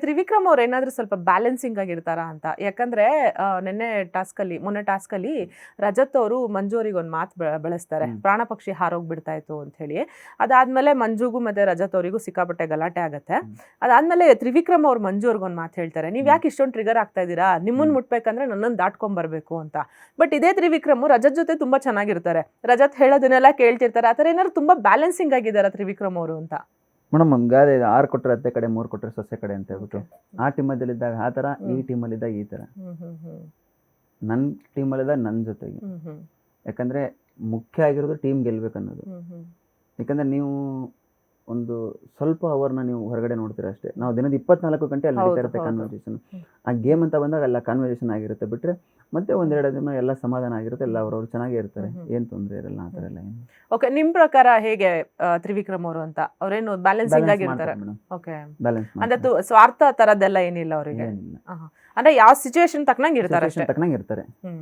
ತ್ರಿವಿಕ್ರಮ್ ಅವ್ರು ಏನಾದ್ರೂ ಸ್ವಲ್ಪ ಬ್ಯಾಲೆನ್ಸಿಂಗ್ ಆಗಿರ್ತಾರಾ ಅಂತ. ಯಾಕಂದ್ರೆ ಮೊನ್ನೆ ಟಾಸ್ಕ್ ಅಲ್ಲಿ ರಜತ್ ಅವರು ಮಂಜು ಅವ್ರಿಗೆ ಒಂದು ಮಾತು ಬೆಳೆಸ್ತಾರೆ, ಪ್ರಾಣ ಪಕ್ಷಿ ಹಾರೋಗ್ಬಿಡ್ತಾ ಇತ್ತು ಅಂತ ಹೇಳಿ. ಅದಾದ್ಮೇಲೆ ಮಂಜುಗೂ ಮತ್ತೆ ರಜತ್ ಅವರಿಗೂ ಸಿಕ್ಕಾಪಟ್ಟೆ ಗಲಾಟೆ ಆಗತ್ತೆ. ಅದಾದ್ಮೇಲೆ ತ್ರಿವಿಕ್ರಮ್ ಅವ್ರು ಮಂಜು ಅವ್ರಿಗೆ ಒಂದು ಮಾತು ಹೇಳ್ತಾರೆ, ನೀವ್ ಯಾಕೆ ಇಷ್ಟೊಂದು ಟ್ರಿಗರ್ ಆಗ್ತಾ ಇದೀರಾ, ನಿಮ್ಮನ್ನ ಮುಟ್ಬೇಕಂದ್ರೆ ನನ್ನನ್ನು ದಾಟ್ಕೊಂಡ್ ಬರ್ಬೇಕು ಅಂತ. ಬಟ್ ಇದೇ ತ್ರಿವಿಕ್ರಮ್ ರಜತ್ ಜೊತೆ ತುಂಬಾ ಚೆನ್ನಾಗಿರ್ತಾರೆ, ರಜತ್ ಹೇಳೋದನ್ನೆಲ್ಲ ಕೇಳ್ತಿರ್ತಾರೆ. ಆತರ ಏನಾದ್ರು ತುಂಬಾ ಬ್ಯಾಲೆನ್ಸಿಂಗ್ ಆಗಿದಾರ ತ್ರಿವಿಕ್ರಮ್ ಅವರು ಅಂತ? ಮೇಡಮ್ ಒಂದು ಗಾದೆ 6 ಕೊಟ್ಟರೆ ಅತ್ತೆ ಕಡೆ 3 ಕೊಟ್ಟರೆ ಸೊಸೆ ಕಡೆ ಅಂತ ಹೇಳ್ಬಿಟ್ಟು, ಆ ಟೀಮಲ್ಲಿದ್ದಾಗ ಆ ಥರ, ಈ ಟೀಮಲ್ಲಿದ್ದಾಗ ಈ ಥರ. ನನ್ನ ಟೀಮಲ್ಲಿದ್ದಾಗ ನನ್ನ ಜೊತೆಗೆ, ಯಾಕಂದರೆ ಮುಖ್ಯ ಆಗಿರೋದು ಟೀಮ್ ಗೆಲ್ಬೇಕನ್ನೋದು. ಯಾಕಂದರೆ ನೀವು ಒಂದು ಸ್ವಲ್ಪ ಅವರ್ನ ನೀವು ಹೊರಗಡೆ ನೋಡ್ತೀರ ಅಷ್ಟೇ. ನಾವು ದಿನದ 24 ಗಂಟೆ ಅಲ್ಲಿ ನಡೀತಾ ಇರುತ್ತೆ ಕಾನ್ವರ್ಸೇಷನ್. ಆ ಗೇಮ್ ಅಂತ ಬಂದಾಗ ಎಲ್ಲ ಕಾನ್ವರ್ಸೇಷನ್ ಆಗಿರುತ್ತೆ. ಬಿಟ್ಟರೆ ಮತ್ತೆ ಒಂದೆರಡು ದಿನ ಎಲ್ಲ ಸಮಾಧಾನ ಆಗಿರುತ್ತೆ, ಎಲ್ಲ ಅವ್ರವ್ರು ಚೆನ್ನಾಗೇ ಇರ್ತಾರೆ, ಏನು ತೊಂದರೆ ಇರಲ್ಲ ಆ ಥರ ಎಲ್ಲ. ಓಕೆ, ನಿಮ್ ಪ್ರಕಾರ ಹೇಗೆ ತ್ರಿವಿಕ್ರಮ್ ಅವರು ಅಂತ? ಅವ್ರೇನು ಬ್ಯಾಲೆನ್ಸಿಂಗ್ ಆಗಿರ್ತಾರೆ? ಓಕೆ, ಬ್ಯಾಲೆನ್ಸ್ ಅಂದ್ರೆ ಸ್ವಾರ್ಥ ತರದೆಲ್ಲ ಏನಿಲ್ಲ ಅವರಿಗೆ, ಅಂದ್ರೆ ಯಾವ ಸಿಚುವೇಶನ್ ತಕ್ಕನಂಗೆ ಇರ್ತಾರೆ, ತಕ್ಕನಂಗೆ ಇರ್ತಾರೆ.